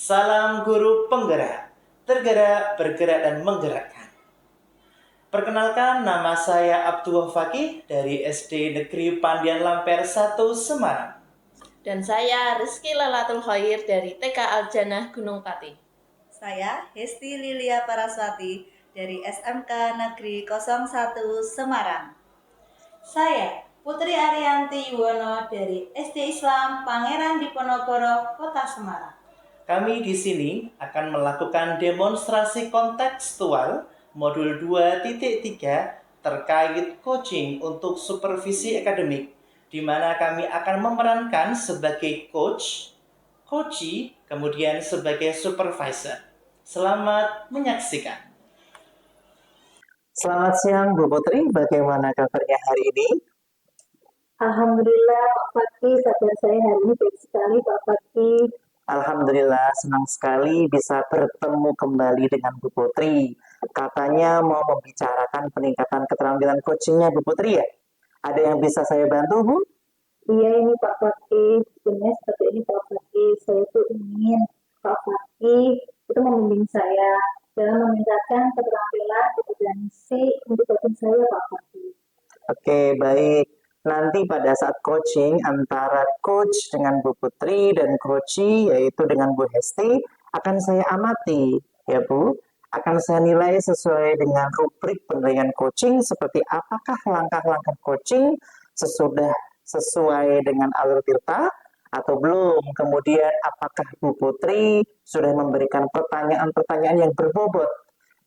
Salam guru penggerak, tergerak, bergerak, dan menggerakkan. Perkenalkan, nama saya Abdullah Fakih dari SD Negeri Pandian Lamper 1 Semarang. Dan saya Rizky Lalatul Khair dari TK Aljanah Gunung Pati. Saya Hesti Lilia Paraswati dari SMK Negeri 01 Semarang. Saya Putri Arianti Yuwono dari SD Islam Pangeran Diponegoro, Kota Semarang. Kami di sini akan melakukan demonstrasi kontekstual modul 2.3 terkait coaching untuk supervisi akademik, di mana kami akan memerankan sebagai coach, coachee, kemudian sebagai supervisor. Selamat menyaksikan. Selamat siang Bu Putri, bagaimana kabarnya hari ini? Alhamdulillah Pak Fakih, kabar saya hari ini baik sekali Pak Fakih. Alhamdulillah, senang sekali bisa bertemu kembali dengan Bu Putri. Katanya mau membicarakan peningkatan keterampilan coachingnya Bu Putri ya? Ada yang bisa saya bantu Bu? Iya ini Pak Fakih, sebenarnya seperti ini Pak Fakih, saya tuh ingin Pak Fakih itu membimbing saya dalam meningkatkan keterampilan kompetensi untuk coaching saya Pak Fakih. Oke, baik. Nanti pada saat coaching antara coach dengan Bu Putri dan coachee yaitu dengan Bu Hesti akan saya amati ya Bu. Akan saya nilai sesuai dengan rubrik penilaian coaching seperti apakah langkah-langkah coaching sesuai dengan alur tirta atau belum. Kemudian apakah Bu Putri sudah memberikan pertanyaan-pertanyaan yang berbobot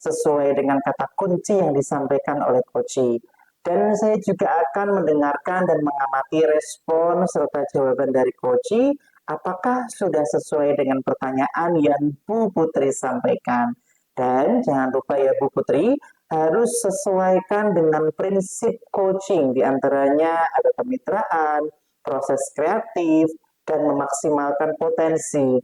sesuai dengan kata kunci yang disampaikan oleh coachee. Dan saya juga akan mendengarkan dan mengamati respon serta jawaban dari coachee apakah sudah sesuai dengan pertanyaan yang Bu Putri sampaikan. Dan jangan lupa ya Bu Putri, harus sesuaikan dengan prinsip coaching. Di antaranya ada kemitraan, proses kreatif, dan memaksimalkan potensi.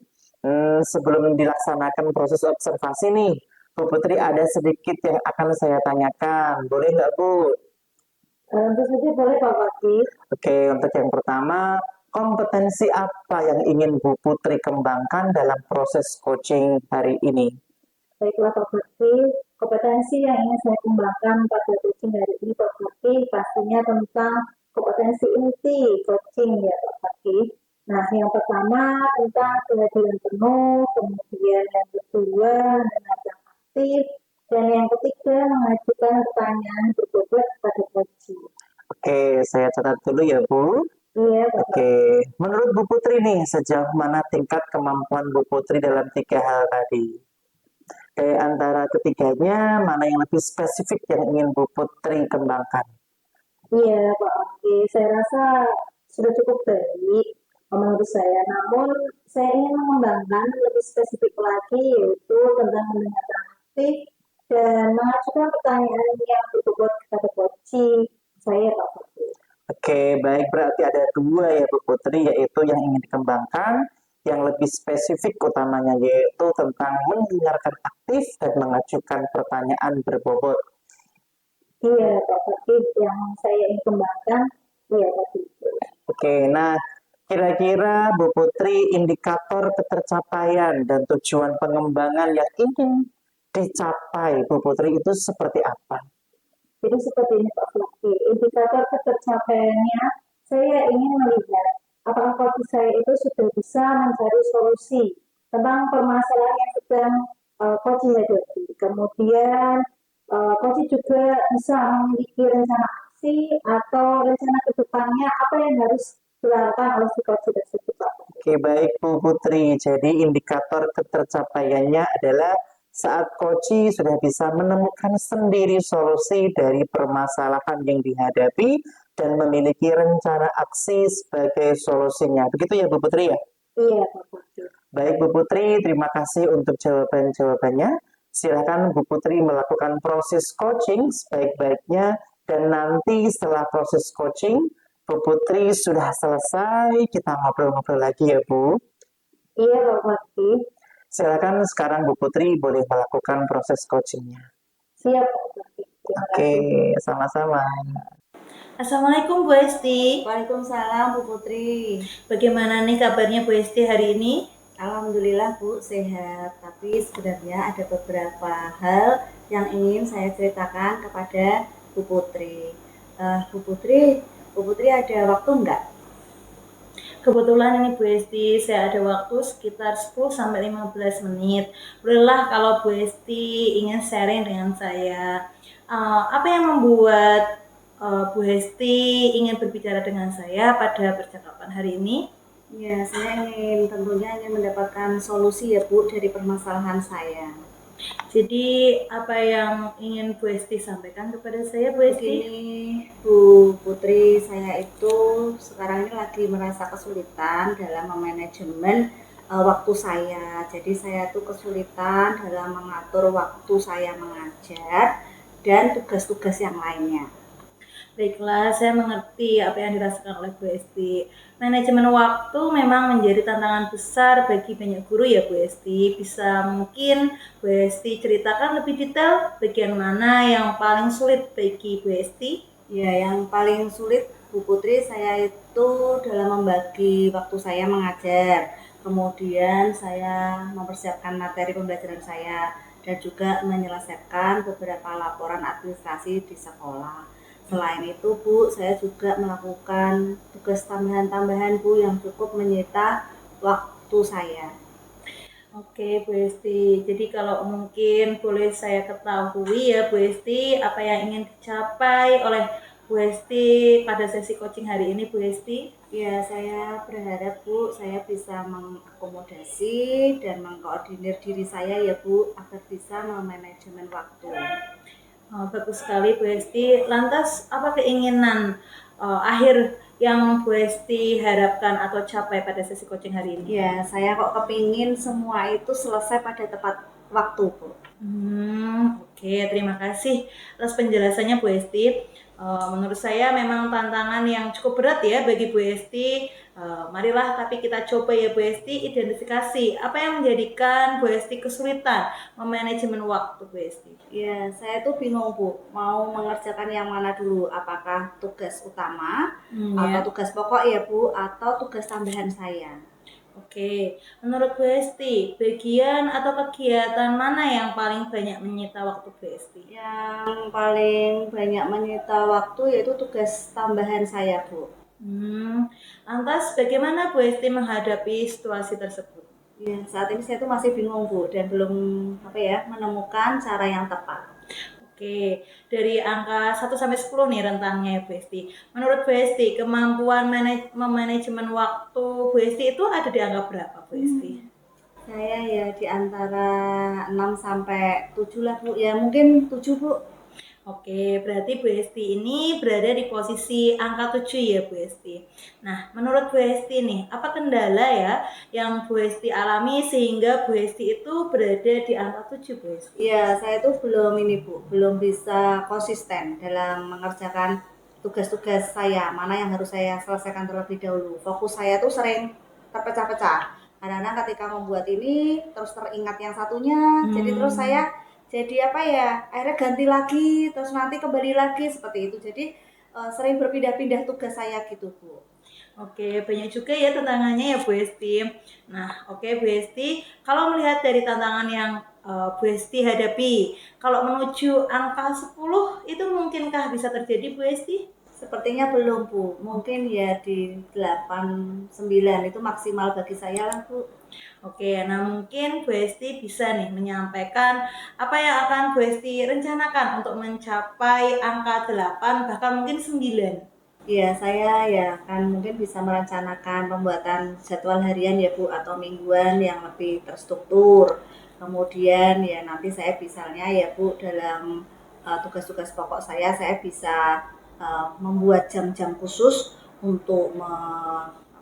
Sebelum dilaksanakan proses observasi nih, Bu Putri ada sedikit yang akan saya tanyakan. Boleh nggak Bu? Tentu saja boleh Pak Fakih. Oke, untuk yang pertama, kompetensi apa yang ingin Bu Putri kembangkan dalam proses coaching hari ini? Baiklah Pak Fakih, kompetensi yang ingin saya kembangkan pada coaching hari ini Pak Fakih pastinya tentang kompetensi inti coaching ya Pak Fakih. Nah, yang pertama tentang kehadiran penuh, kemudian yang kedua mendengarkan aktif, dan yang ketiga mengajukan pertanyaan berbobot pada coaching. Oke, saya catat dulu ya Bu. Iya, Pak. Oke, menurut Bu Putri nih, sejauh mana tingkat kemampuan Bu Putri dalam 3 hal tadi? Antara ketiganya, mana yang lebih spesifik yang ingin Bu Putri kembangkan? Iya, Pak Oke. Saya rasa sudah cukup baik menurut saya. Namun, saya ingin mengembangkan lebih spesifik lagi, yaitu tentang mendengarkan aktif dan mengajukan pertanyaan yang berbobot kepada coaching saya, Pak Oke. Oke, baik. Berarti ada 2 ya Bu Putri, yaitu yang ingin dikembangkan, yang lebih spesifik utamanya, yaitu tentang mendengarkan aktif dan mengajukan pertanyaan berbobot. Iya, Pak Fakih, yang saya ingin kembangkan, iya tadi itu. Oke, nah kira-kira Bu Putri indikator ketercapaian dan tujuan pengembangan yang ingin dicapai Bu Putri itu seperti apa? Jadi seperti ini Pak Fakih, indikator ketercapaiannya saya ingin melihat apakah coaching saya itu sudah bisa mencari solusi tentang permasalahan yang sedang coaching hadapi. Kemudian coaching juga bisa memiliki rencana aksi atau rencana ke depannya apa yang harus dilakukan oleh si coaching tersebut. Oke, baik Bu Putri. Jadi indikator ketercapaiannya adalah saat coaching sudah bisa menemukan sendiri solusi dari permasalahan yang dihadapi dan memiliki rencana aksi sebagai solusinya. Begitu ya Bu Putri ya? Iya, Pak Putri. Baik Bu Putri, terima kasih untuk jawaban-jawabannya. Silakan Bu Putri melakukan proses coaching sebaik-baiknya dan nanti setelah proses coaching, Bu Putri sudah selesai, kita ngobrol-ngobrol lagi ya Bu. Iya, Pak Putri. Silakan sekarang Bu Putri boleh melakukan proses coachingnya. Siap, Pak Putri. Oke, sama-sama. Assalamualaikum Bu Hesti. Waalaikumsalam Bu Putri. Bagaimana nih kabarnya Bu Hesti hari ini? Alhamdulillah Bu, sehat. Tapi sebenarnya ada beberapa hal yang ingin saya ceritakan kepada Bu Putri. Bu Putri ada waktu enggak? Kebetulan ini Bu Esti, saya ada waktu sekitar 10-15 menit. Bolehlah kalau Bu Esti ingin sharing dengan saya. Apa yang membuat Bu Esti ingin berbicara dengan saya pada percakapan hari ini? Ya, saya tentunya ingin mendapatkan solusi ya Bu dari permasalahan saya. Jadi apa yang ingin Bu Esti sampaikan kepada saya, Bu Esti? Begini Bu Putri, saya itu sekarang ini lagi merasa kesulitan dalam memanajemen waktu saya. Jadi saya tuh kesulitan dalam mengatur waktu saya mengajar dan tugas-tugas yang lainnya. Baiklah, saya mengerti apa yang dirasakan oleh Bu Esti. Manajemen waktu memang menjadi tantangan besar bagi banyak guru ya Bu Esti. Bisa mungkin Bu Esti ceritakan lebih detail bagian mana yang paling sulit bagi Bu Esti? Ya, yang paling sulit Bu Putri saya itu dalam membagi waktu saya mengajar. Kemudian saya mempersiapkan materi pembelajaran saya dan juga menyelesaikan beberapa laporan administrasi di sekolah. Selain itu Bu, saya juga melakukan tugas tambahan-tambahan Bu yang cukup menyita waktu saya. Oke Bu Esti, jadi kalau mungkin boleh saya ketahui ya Bu Esti, apa yang ingin dicapai oleh Bu Esti pada sesi coaching hari ini Bu Esti? Ya, saya berharap Bu, saya bisa mengakomodasi dan mengkoordinir diri saya ya Bu, agar bisa memanajemen waktu. Bagus sekali Bu Esti. Lantas apa keinginan akhir yang Bu Esti harapkan atau capai pada sesi coaching hari ini? Ya, saya kok kepingin semua itu selesai pada tepat waktu Bu. Oke, terima kasih atas penjelasannya Bu Esti. Menurut saya memang tantangan yang cukup berat ya bagi Bu Esti. Marilah tapi kita coba ya Bu Esti identifikasi apa yang menjadikan Bu Esti kesulitan memanajemen waktu Bu Esti. Ya, saya tuh bingung Bu, mau mengerjakan yang mana dulu? Apakah tugas utama atau Ya. tugas pokok ya Bu, atau tugas tambahan saya? Oke, menurut Bu Esti, bagian atau kegiatan mana yang paling banyak menyita waktu Bu Esti? Yang paling banyak menyita waktu yaitu tugas tambahan saya Bu. Lantas bagaimana Bu Esti menghadapi situasi tersebut? Ya, saat ini saya tuh masih bingung Bu dan belum menemukan cara yang tepat. Oke, dari angka 1 sampai 10 nih rentangnya ya Bu Esti. Menurut Bu Esti, kemampuan memanajemen waktu Bu Esti itu ada di angka berapa Bu Esti? Saya ya di antara 6 sampai 7 lah Bu. Ya mungkin 7 Bu. Oke, berarti Bu Esti ini berada di posisi angka 7 ya Bu Esti. Nah, menurut Bu Esti nih, apa kendala ya yang Bu Esti alami sehingga Bu Esti itu berada di angka 7 Bu Esti? Ya, saya tuh belum bisa konsisten dalam mengerjakan tugas-tugas saya, mana yang harus saya selesaikan terlebih dahulu. Fokus saya tuh sering terpecah-pecah. Kadang-kadang ketika membuat ini, terus teringat yang satunya, jadi terus saya akhirnya ganti lagi, terus nanti kembali lagi, seperti itu. Jadi sering berpindah-pindah tugas saya gitu, Bu. Oke, banyak juga ya tantangannya ya Bu Esti. Nah, oke Bu Esti, kalau melihat dari tantangan yang Bu Esti hadapi, kalau menuju angka 10 itu mungkinkah bisa terjadi Bu Esti? Sepertinya belum Bu, mungkin ya di 8, 9 itu maksimal bagi saya lah Bu. Oke, nah mungkin Bu Esti bisa nih menyampaikan apa yang akan Bu Esti rencanakan untuk mencapai angka 8 bahkan mungkin 9. Ya, saya ya kan mungkin bisa merencanakan pembuatan jadwal harian ya Bu atau mingguan yang lebih terstruktur. Kemudian ya nanti saya misalnya ya Bu dalam tugas-tugas pokok saya bisa membuat jam-jam khusus untuk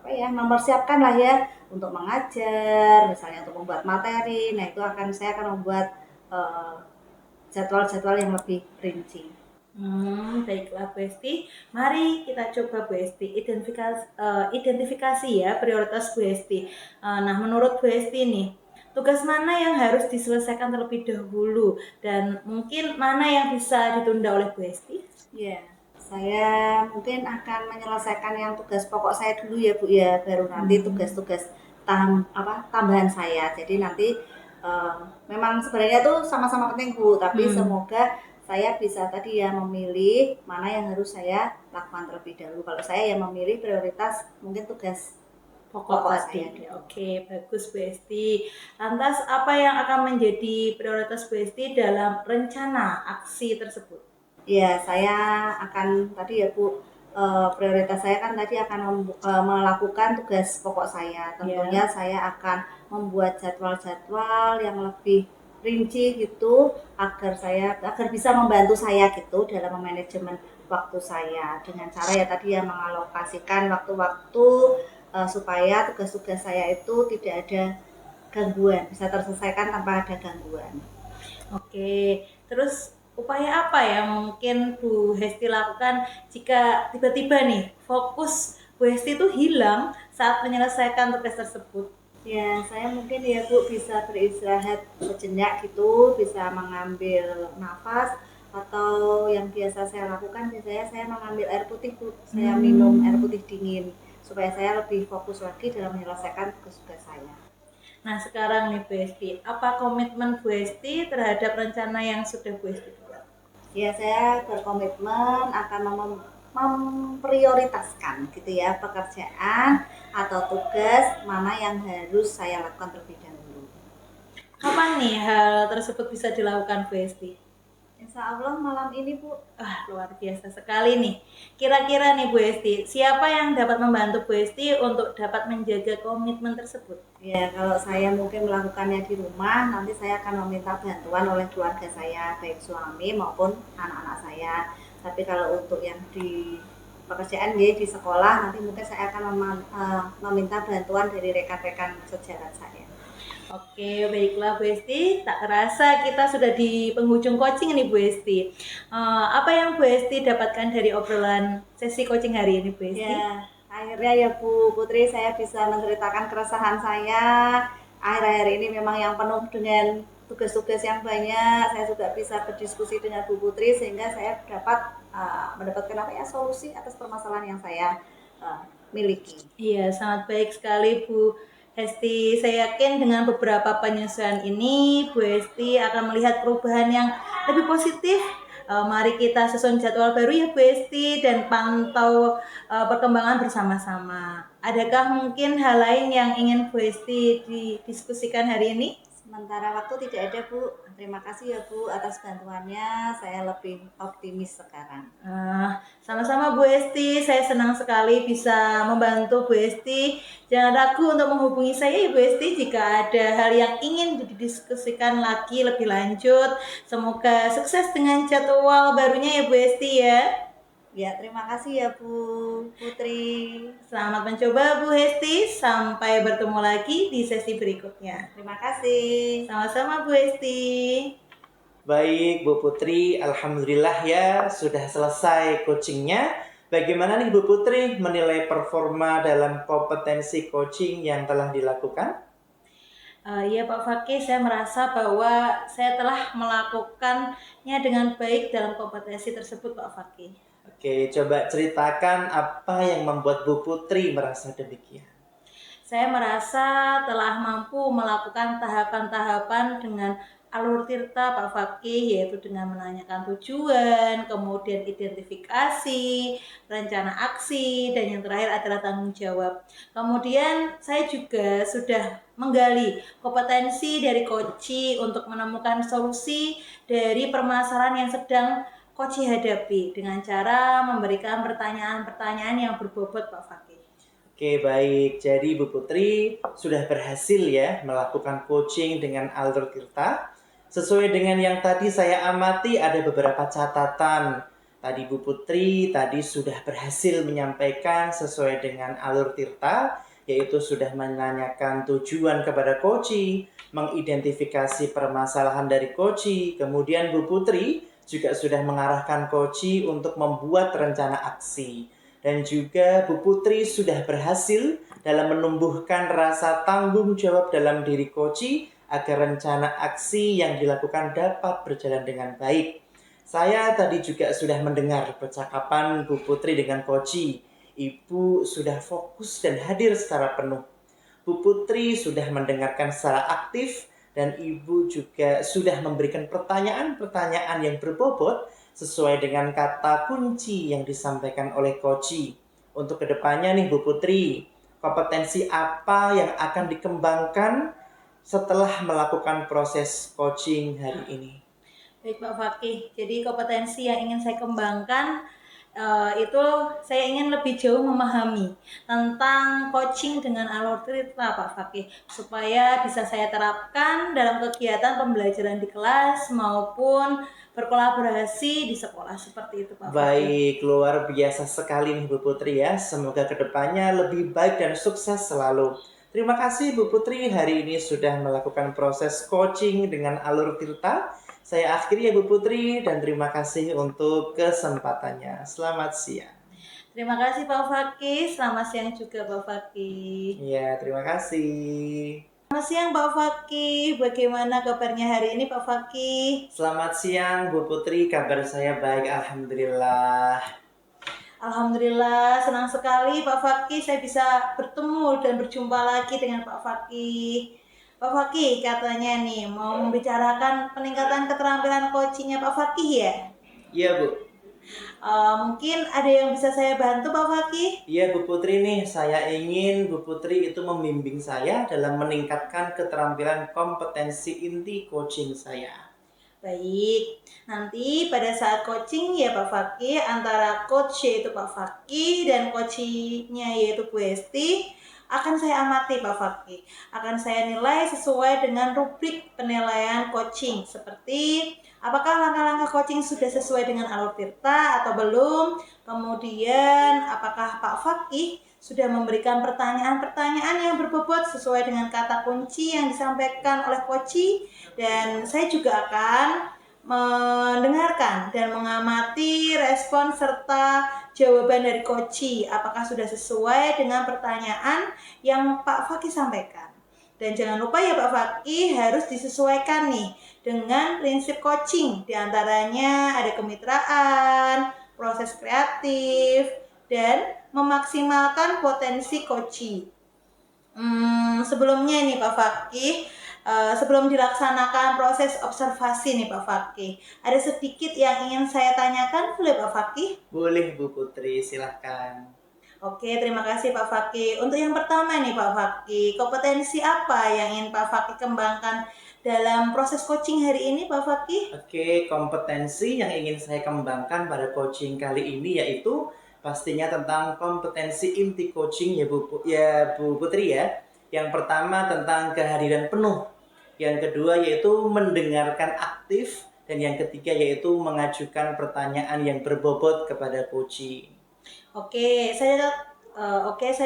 mempersiapkan lah ya untuk mengajar, misalnya untuk membuat materi. Nah, itu saya akan membuat jadwal-jadwal yang lebih rinci. Baiklah Bu Esti, mari kita coba Bu Esti identifikasi ya prioritas Bu Esti. Nah, menurut Bu Esti nih, tugas mana yang harus diselesaikan terlebih dahulu dan mungkin mana yang bisa ditunda oleh Bu Esti? Ya, saya mungkin akan menyelesaikan yang tugas pokok saya dulu ya Bu ya, baru nanti tugas-tugas tambahan saya. Jadi nanti memang sebenarnya tuh sama-sama penting Bu, tapi semoga saya bisa tadi ya memilih mana yang harus saya lakukan terlebih dahulu. Kalau saya yang memilih prioritas mungkin tugas Pokok saya tadi. dulu. Oke, bagus Bu Esti. Lantas apa yang akan menjadi prioritas Bu Esti dalam rencana aksi tersebut? Ya, saya akan tadi ya Bu, prioritas saya kan tadi akan melakukan tugas pokok saya. Tentunya saya akan membuat jadwal-jadwal yang lebih rinci gitu agar bisa membantu saya gitu dalam memanajemen waktu saya dengan cara ya tadi ya mengalokasikan waktu-waktu supaya tugas-tugas saya itu tidak ada gangguan, bisa terselesaikan tanpa ada gangguan. Oke, terus upaya apa yang mungkin Bu Hesti lakukan jika tiba-tiba nih fokus Bu Hesti itu hilang saat menyelesaikan tugas tersebut? Ya, saya mungkin ya Bu bisa beristirahat sejenak gitu, bisa mengambil nafas atau yang biasa saya lakukan biasanya saya mengambil air putih Bu. Saya minum air putih dingin supaya saya lebih fokus lagi dalam menyelesaikan tugas-tugas saya. Nah sekarang nih Bu Hesti, apa komitmen Bu Hesti terhadap rencana yang sudah Bu Hesti buat? Ya, saya berkomitmen akan memprioritaskan gitu ya pekerjaan atau tugas mana yang harus saya lakukan terlebih dahulu. Kapan nih hal tersebut bisa dilakukan Bu Hesti? Insya Allah malam ini Bu. Luar biasa sekali nih. Kira-kira nih Bu Hesti, siapa yang dapat membantu Bu Hesti untuk dapat menjaga komitmen tersebut? Ya, kalau saya mungkin melakukannya di rumah, nanti saya akan meminta bantuan oleh keluarga saya, baik suami maupun anak-anak saya. Tapi kalau untuk yang di pekerjaan di sekolah, nanti mungkin saya akan meminta bantuan dari rekan-rekan sejalan saya. Oke, baiklah Bu Hesti. Tak terasa kita sudah di penghujung coaching nih Bu Hesti. Apa yang Bu Hesti dapatkan dari obrolan sesi coaching hari ini Bu Hesti? Ya, akhirnya ya Bu Putri saya bisa menceritakan keresahan saya. Akhir-akhir ini memang yang penuh dengan tugas-tugas yang banyak. Saya juga bisa berdiskusi dengan Bu Putri sehingga saya dapat mendapatkan solusi atas permasalahan yang saya miliki. Iya, sangat baik sekali Bu Hesti. Saya yakin dengan beberapa penyesuaian ini Bu Hesti akan melihat perubahan yang lebih positif. Mari kita susun jadwal baru ya Bu Hesti dan pantau perkembangan bersama-sama. Adakah mungkin hal lain yang ingin Bu Hesti didiskusikan hari ini? Sementara waktu tidak ada Bu. Terima kasih ya Bu atas bantuannya. Saya lebih optimis sekarang. Sama-sama Bu Hesti. Saya senang sekali bisa membantu Bu Hesti. Jangan ragu untuk menghubungi saya ya Bu Hesti jika ada hal yang ingin didiskusikan lagi lebih lanjut. Semoga sukses dengan jadwal barunya ya Bu Hesti ya. Ya, terima kasih ya Bu Putri. Selamat mencoba Bu Hesti. Sampai bertemu lagi di sesi berikutnya. Terima kasih. Sama-sama Bu Hesti. Baik Bu Putri, alhamdulillah ya sudah selesai coachingnya. Bagaimana nih Bu Putri menilai performa dalam kompetensi coaching yang telah dilakukan? Ya Pak Fakih, saya merasa bahwa saya telah melakukannya dengan baik dalam kompetensi tersebut Pak Fakih. Oke, coba ceritakan apa yang membuat Bu Putri merasa demikian. Saya merasa telah mampu melakukan tahapan-tahapan dengan alur tirta Pak Fakih, yaitu dengan menanyakan tujuan, kemudian identifikasi, rencana aksi, dan yang terakhir adalah tanggung jawab. Kemudian saya juga sudah menggali kompetensi dari coach untuk menemukan solusi dari permasalahan yang sedang coach hadapi dengan cara memberikan pertanyaan-pertanyaan yang berbobot Pak Fakih. Oke, baik. Jadi Bu Putri sudah berhasil ya melakukan coaching dengan alur tirta. Sesuai dengan yang tadi saya amati ada beberapa catatan. Tadi Bu Putri tadi sudah berhasil menyampaikan sesuai dengan alur tirta, yaitu sudah menanyakan tujuan kepada coach, mengidentifikasi permasalahan dari coach, kemudian Bu Putri juga sudah mengarahkan coach untuk membuat rencana aksi. Dan juga Bu Putri sudah berhasil dalam menumbuhkan rasa tanggung jawab dalam diri coach agar rencana aksi yang dilakukan dapat berjalan dengan baik. Saya tadi juga sudah mendengar percakapan Bu Putri dengan coach. Ibu sudah fokus dan hadir secara penuh. Bu Putri sudah mendengarkan secara aktif dan Ibu juga sudah memberikan pertanyaan-pertanyaan yang berbobot sesuai dengan kata kunci yang disampaikan oleh Koci. Untuk kedepannya nih Bu Putri, kompetensi apa yang akan dikembangkan setelah melakukan proses coaching hari ini? Baik Pak Fakih, jadi kompetensi yang ingin saya kembangkan itu saya ingin lebih jauh memahami tentang coaching dengan alur cerita Pak Fakih, supaya bisa saya terapkan dalam kegiatan pembelajaran di kelas maupun berkolaborasi di sekolah, seperti itu Pak Fakih. Baik, luar biasa sekali nih Bu Putri ya. Semoga kedepannya lebih baik dan sukses selalu. Terima kasih Bu Putri hari ini sudah melakukan proses coaching dengan alur tirta. Saya akhiri ya Bu Putri dan terima kasih untuk kesempatannya. Selamat siang. Terima kasih Pak Fakih, selamat siang juga Pak Fakih. Ya, terima kasih. Selamat siang Pak Fakih, bagaimana kabarnya hari ini Pak Fakih? Selamat siang Bu Putri, kabar saya baik Alhamdulillah. Alhamdulillah, senang sekali Pak Fakih saya bisa bertemu dan berjumpa lagi dengan Pak Fakih. Pak Fakih katanya nih mau membicarakan peningkatan keterampilan coachingnya Pak Fakih ya? Iya Bu. Mungkin ada yang bisa saya bantu Pak Fakih? Iya Bu Putri nih, saya ingin Bu Putri itu membimbing saya dalam meningkatkan keterampilan kompetensi inti coaching saya. Baik, nanti pada saat coaching ya Pak Fakih, antara coach yaitu Pak Fakih dan coachingnya yaitu Bu Esti, akan saya amati Pak Fakih. Akan saya nilai sesuai dengan rubrik penilaian coaching, seperti apakah langkah-langkah coaching sudah sesuai dengan alur tirta atau belum, kemudian apakah Pak Fakih sudah memberikan pertanyaan-pertanyaan yang berbobot sesuai dengan kata kunci yang disampaikan oleh coach, dan saya juga akan mendengarkan dan mengamati respon serta jawaban dari coach, apakah sudah sesuai dengan pertanyaan yang Pak Fakih sampaikan. Dan jangan lupa ya Pak Fakih, harus disesuaikan nih dengan prinsip coaching, diantaranya ada kemitraan, proses kreatif, dan memaksimalkan potensi coach. Sebelumnya nih Pak Fakih, sebelum dilaksanakan proses observasi nih Pak Fakih, ada sedikit yang ingin saya tanyakan, boleh Pak Fakih? Boleh Bu Putri, silahkan. Oke, terima kasih Pak Fakih. Untuk yang pertama nih Pak Fakih, kompetensi apa yang ingin Pak Fakih kembangkan dalam proses coaching hari ini Pak Fakih? Oke, kompetensi yang ingin saya kembangkan pada coaching kali ini yaitu pastinya tentang kompetensi inti coaching ya Bu Putri ya. Yang pertama tentang kehadiran penuh. Yang kedua yaitu mendengarkan aktif. Dan yang ketiga yaitu mengajukan pertanyaan yang berbobot kepada coaching. Oke, saya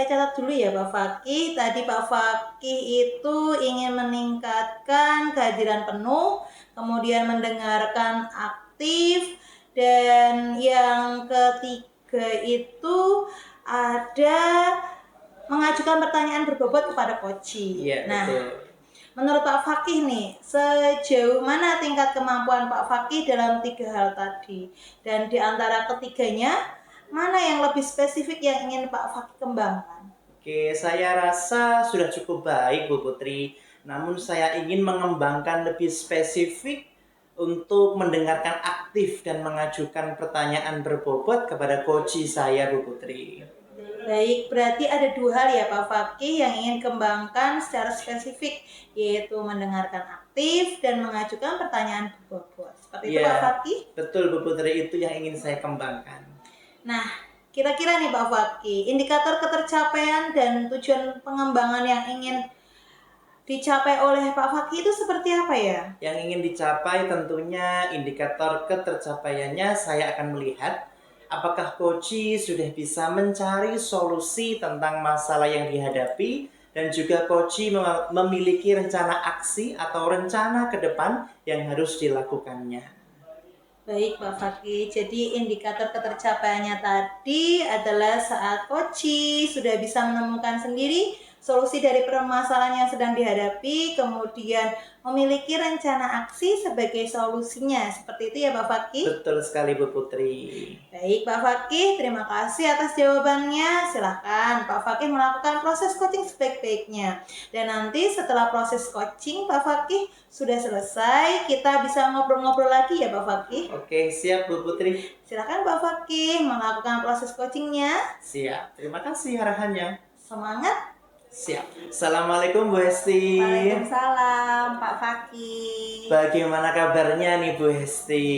catat dulu ya Pak Fakih. Tadi Pak Fakih itu ingin meningkatkan kehadiran penuh, kemudian mendengarkan aktif, dan yang ketiga itu ada mengajukan pertanyaan berbobot kepada coach. Iya, Nah, betul. menurut Pak Fakih nih, sejauh mana tingkat kemampuan Pak Fakih dalam 3 hal tadi? Dan di antara ketiganya, mana yang lebih spesifik yang ingin Pak Fakih kembangkan? Oke, saya rasa sudah cukup baik Bu Putri. Namun saya ingin mengembangkan lebih spesifik untuk mendengarkan aktif dan mengajukan pertanyaan berbobot kepada coach saya Bu Putri. Baik, berarti ada 2 hal ya Pak Fakih yang ingin kembangkan secara spesifik, yaitu mendengarkan aktif dan mengajukan pertanyaan berbobot. Seperti itu Pak Fakih? Betul Bu Putri, itu yang ingin saya kembangkan. Nah, kira-kira nih Pak Fakih, indikator ketercapaian dan tujuan pengembangan yang ingin dicapai oleh Pak Fakih itu seperti apa ya? Yang ingin dicapai tentunya indikator ketercapaiannya saya akan melihat apakah coach sudah bisa mencari solusi tentang masalah yang dihadapi dan juga coach memiliki rencana aksi atau rencana ke depan yang harus dilakukannya. Baik Pak Fakih, jadi indikator ketercapaiannya tadi adalah saat coach sudah bisa menemukan sendiri solusi dari permasalahan yang sedang dihadapi, kemudian memiliki rencana aksi sebagai solusinya. Seperti itu ya Pak Fakih? Betul sekali Bu Putri. Baik Pak Fakih, terima kasih atas jawabannya. Silahkan Pak Fakih melakukan proses coaching sebaik-baiknya. Dan nanti setelah proses coaching Pak Fakih sudah selesai, kita bisa ngobrol-ngobrol lagi ya Pak Fakih. Oke, siap Bu Putri. Silakan Pak Fakih melakukan proses coachingnya. Siap. Terima kasih arahannya. Semangat. Siap. Assalamualaikum Bu Hesti. Waalaikumsalam Pak Fakih. Bagaimana kabarnya nih Bu Hesti?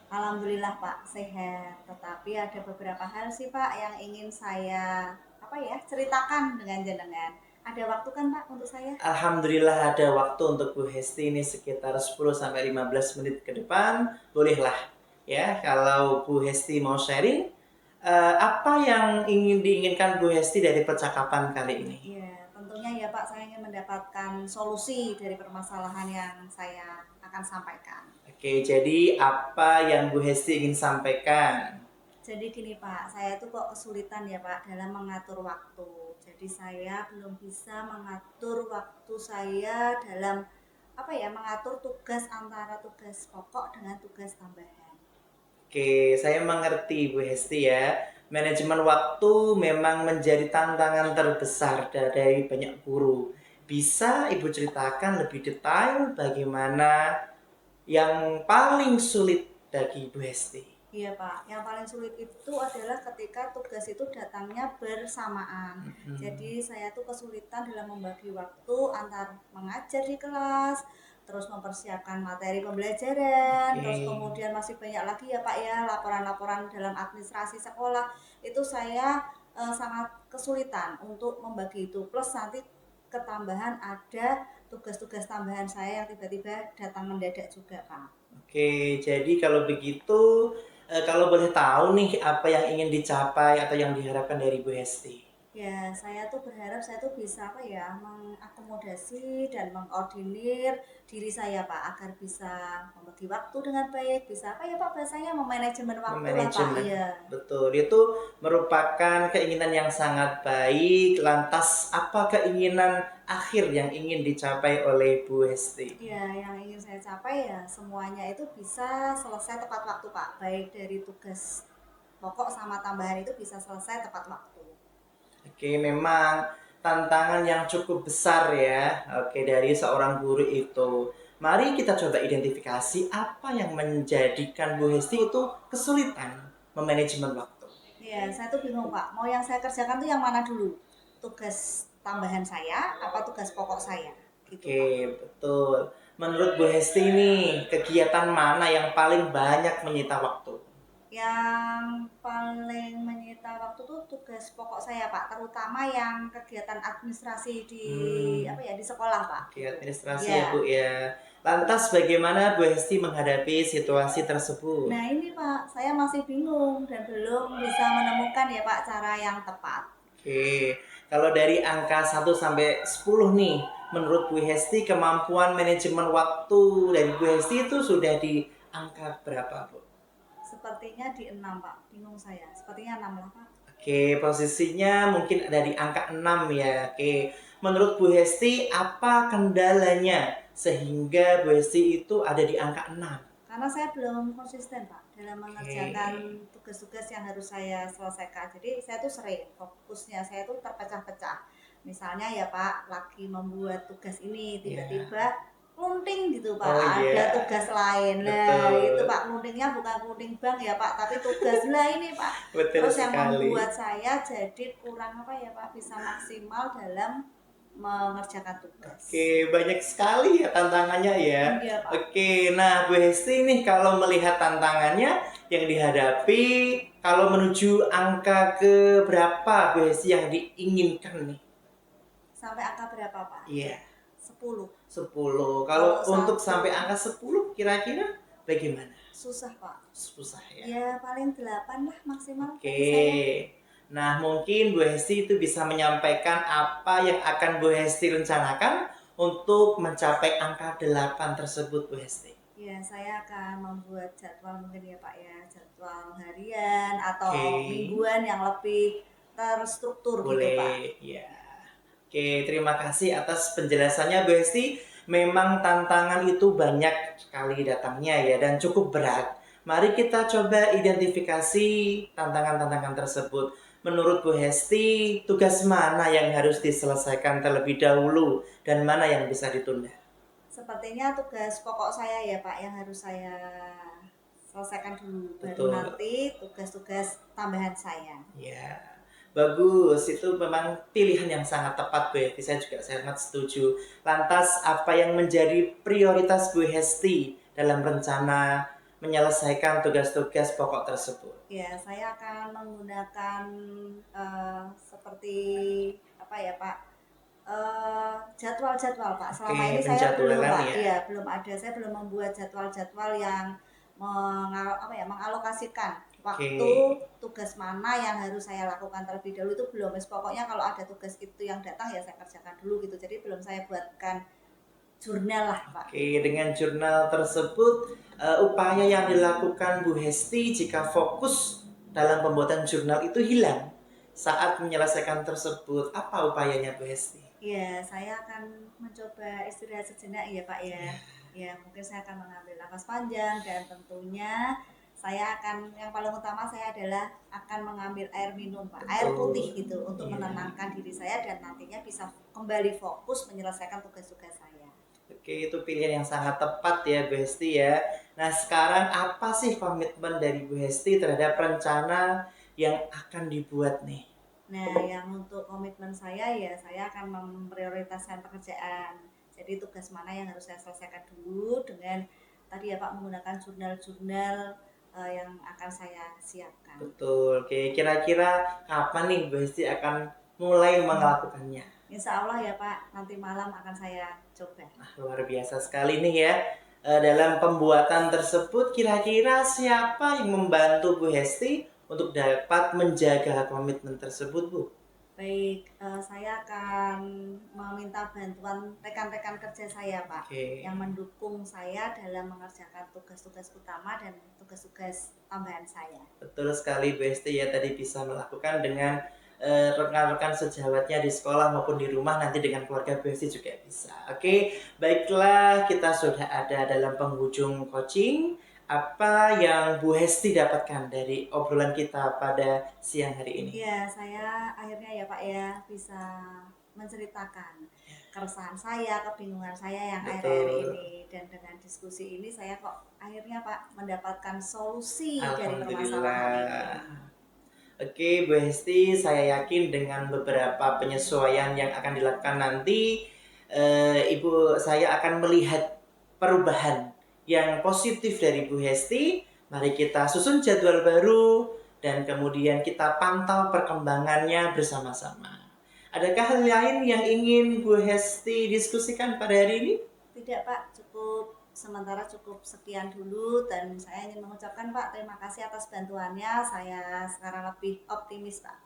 Alhamdulillah Pak sehat. Tetapi ada beberapa hal sih Pak yang ingin saya ceritakan dengan jenengan. Ada waktu kan Pak untuk saya? Alhamdulillah ada waktu untuk Bu Hesti ini sekitar 10-15 menit ke depan. Bolehlah ya kalau Bu Hesti mau sharing apa yang diinginkan Bu Hesti dari percakapan kali ini. Iya, tentunya ya Pak saya ingin mendapatkan solusi dari permasalahan yang saya akan sampaikan. Oke, jadi apa yang Bu Hesti ingin sampaikan? Jadi gini Pak, saya tuh kok kesulitan ya Pak dalam mengatur waktu. Jadi saya belum bisa mengatur waktu saya dalam mengatur tugas antara tugas pokok dengan tugas tambahan. Oke, saya mengerti Bu Hesti ya. Manajemen waktu memang menjadi tantangan terbesar dari banyak guru. Bisa Ibu ceritakan lebih detail bagaimana yang paling sulit bagi Bu Hesti? Iya Pak, yang paling sulit itu adalah ketika tugas itu datangnya bersamaan. Jadi saya tuh kesulitan dalam membagi waktu antar mengajar di kelas, terus mempersiapkan materi pembelajaran, terus kemudian masih banyak lagi ya Pak ya laporan-laporan dalam administrasi sekolah. Itu saya sangat kesulitan untuk membagi itu. Plus nanti ketambahan ada tugas-tugas tambahan saya yang tiba-tiba datang mendadak juga Pak. Oke, jadi kalau begitu, kalau boleh tahu nih apa yang ingin dicapai atau yang diharapkan dari Bu Hesti? Ya, saya tuh berharap saya tuh bisa mengakomodasi dan mengordinir diri saya Pak agar bisa membagi waktu dengan baik, bisa Pak bahasanya memanajemen waktu lah Pak. Manajemen. Iya. Betul, itu merupakan keinginan yang sangat baik. Lantas apa keinginan akhir yang ingin dicapai oleh Bu Hesti? Iya, yang ingin saya capai ya semuanya itu bisa selesai tepat waktu Pak. Baik dari tugas pokok sama tambahan itu bisa selesai tepat waktu. Oke, memang tantangan yang cukup besar ya. Oke, dari seorang guru itu. Mari kita coba identifikasi apa yang menjadikan Bu Hesti itu kesulitan memanajemen waktu. Iya, saya tuh bingung Pak. Mau yang saya kerjakan tuh yang mana dulu? Tugas tambahan saya apa tugas pokok saya? Gitu, Oke, Pak. betul. Menurut Bu Hesti nih, kegiatan mana yang paling banyak menyita waktu? Yang paling menyita waktu tuh tugas pokok saya Pak, terutama yang kegiatan administrasi di sekolah Pak. Oke, administrasi Iya. ya Bu ya. Lantas bagaimana Bu Hesti menghadapi situasi tersebut? Nah ini Pak, saya masih bingung dan belum bisa menemukan ya Pak cara yang tepat. Oke, kalau dari angka 1 sampai 10 nih, menurut Bu Hesti kemampuan manajemen waktu dari Bu Hesti itu sudah di angka berapa Bu? Sepertinya di 6 Pak, bingung saya. Sepertinya 6 lah Pak. Oke, posisinya mungkin ada di angka 6 ya. Oke, menurut Bu Hesti apa kendalanya sehingga Bu Hesti itu ada di angka 6? Karena saya belum konsisten Pak dalam mengerjakan tugas-tugas yang harus saya selesaikan. Jadi saya tuh sering fokusnya saya tuh terpecah-pecah. Misalnya ya Pak, lagi membuat tugas ini tiba-tiba ngelunting gitu Pak, ada tugas lain. Nah itu Pak, ngeluntingnya bukan ngelunting bank ya Pak, tapi tugas lah ini Pak. Betul Terus sekali. yang membuat saya jadi kurang Pak, bisa maksimal dalam mengerjakan tugas. Oke, banyak sekali ya tantangannya ya. Iya Pak. Oke, nah Bu Hesti nih kalau melihat tantangannya yang dihadapi, kalau menuju angka ke berapa Bu Hesti yang diinginkan nih? Sampai angka berapa Pak? Iya. 10. 10. Kalau Kalau untuk satu. sampai angka 10 kira-kira bagaimana? Susah Pak. Susah ya. Ya paling 8 lah maksimal. Oke. Nah, mungkin Bu Hesti itu bisa menyampaikan apa yang akan Bu Hesti rencanakan untuk mencapai angka 8 tersebut Bu Hesti. Ya, saya akan membuat jadwal mungkin ya Pak ya, jadwal harian atau mingguan yang lebih terstruktur gitu Pak. Boleh, ya. Oke, terima kasih atas penjelasannya Bu Hesti. Memang tantangan itu banyak sekali datangnya ya dan cukup berat. Mari kita coba identifikasi tantangan-tantangan tersebut. Menurut Bu Hesti, tugas mana yang harus diselesaikan terlebih dahulu dan mana yang bisa ditunda? Sepertinya tugas pokok saya ya Pak yang harus saya selesaikan dulu. Baru Betul. nanti tugas-tugas tambahan saya. Ya, bagus. Itu memang pilihan yang sangat tepat Bu Hesti. Saya juga sangat setuju. Lantas, apa yang menjadi prioritas Bu Hesti dalam rencana menyelesaikan tugas-tugas pokok tersebut? Ya, saya akan menggunakan seperti apa ya Pak? Jadwal-jadwal Pak. Selama Oke, ini saya belum penjadwalan Pak. ya. Iya, belum ada. Saya belum membuat jadwal-jadwal yang mengalokasikan waktu tugas mana yang harus saya lakukan terlebih dahulu itu belum. Pokoknya kalau ada tugas itu yang datang ya saya kerjakan dulu gitu. Jadi belum saya buatkan jurnal lah Pak. Oke, dengan jurnal tersebut, upaya yang dilakukan Bu Hesti jika fokus dalam pembuatan jurnal itu hilang saat menyelesaikan tersebut, apa upayanya Bu Hesti? Ya, saya akan mencoba istirahat sejenak ya Pak ya. Ya, mungkin saya akan mengambil nafas panjang dan tentunya saya akan yang paling utama saya adalah akan mengambil air minum Pak, air putih gitu untuk Iya. menenangkan diri saya dan nantinya bisa kembali fokus menyelesaikan tugas-tugas saya. Oke, itu pilihan yang sangat tepat ya Bu Hesti ya. Nah, sekarang apa sih komitmen dari Bu Hesti terhadap rencana yang akan dibuat nih? Nah, yang untuk komitmen saya ya saya akan memprioritaskan pekerjaan. Jadi tugas mana yang harus saya selesaikan dulu dengan tadi ya Pak menggunakan jurnal-jurnal yang akan saya siapkan. Betul. Oke, kira-kira kapan nih Bu Hesti akan mulai melakukannya? Insya Allah ya Pak, nanti malam akan saya coba. Nah, luar biasa sekali nih ya. Dalam pembuatan tersebut, kira-kira siapa yang membantu Bu Hesti untuk dapat menjaga komitmen tersebut, Bu? Baik, saya akan meminta bantuan rekan-rekan kerja saya Pak, Oke. yang mendukung saya dalam mengerjakan tugas-tugas utama dan tugas-tugas tambahan saya. Betul sekali Bu Hesti ya, tadi bisa melakukan dengan rekan-rekan sejawatnya di sekolah maupun di rumah, nanti dengan keluarga Bu Hesti juga bisa. Oke, baiklah kita sudah ada dalam penghujung coaching. Apa yang Bu Hesti dapatkan dari obrolan kita pada siang hari ini? Iya, saya akhirnya ya Pak ya bisa menceritakan keresahan saya, kebingungan saya yang akhir-akhir Betul. ini dan dengan diskusi ini saya kok akhirnya Pak mendapatkan solusi dari permasalahan ini. Alhamdulillah. Oke, Bu Hesti, saya yakin dengan beberapa penyesuaian yang akan dilakukan nanti, Ibu saya akan melihat perubahan yang positif dari Bu Hesti. Mari kita susun jadwal baru dan kemudian kita pantau perkembangannya bersama-sama. Adakah hal lain yang ingin Bu Hesti diskusikan pada hari ini? Tidak Pak, sementara cukup sekian dulu dan saya ingin mengucapkan Pak terima kasih atas bantuannya. Saya sekarang lebih optimis Pak.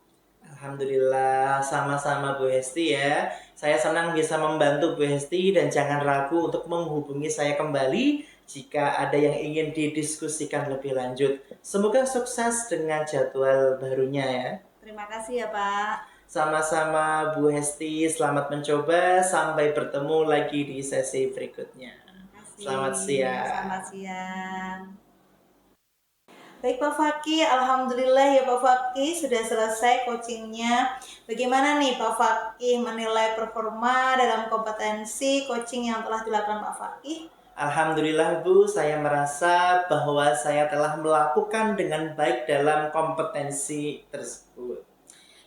Alhamdulillah, sama-sama Bu Hesti ya. Saya senang bisa membantu Bu Hesti dan jangan ragu untuk menghubungi saya kembali jika ada yang ingin didiskusikan lebih lanjut. Semoga sukses dengan jadwal barunya ya. Terima kasih ya Pak. Sama-sama Bu Hesti, selamat mencoba. Sampai bertemu lagi di sesi berikutnya. Selamat siang. Selamat siang. Baik Pak Fakih, alhamdulillah ya Pak Fakih sudah selesai coachingnya. Bagaimana nih Pak Fakih menilai performa dalam kompetensi coaching yang telah dilakukan Pak Fakih? Alhamdulillah Bu, saya merasa bahwa saya telah melakukan dengan baik dalam kompetensi tersebut.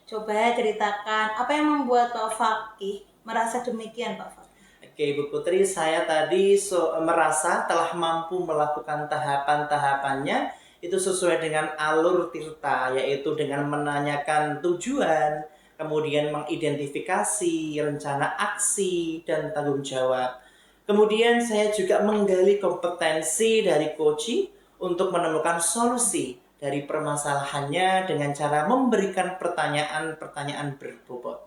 Coba ceritakan apa yang membuat Pak Fakih merasa demikian Pak Fakih? Oke Bu Putri, saya tadi merasa telah mampu melakukan tahapan-tahapannya itu sesuai dengan alur Tirta, yaitu dengan menanyakan tujuan, kemudian mengidentifikasi rencana aksi dan tanggung jawab. Kemudian saya juga menggali kompetensi dari coaching untuk menemukan solusi dari permasalahannya dengan cara memberikan pertanyaan-pertanyaan berbobot.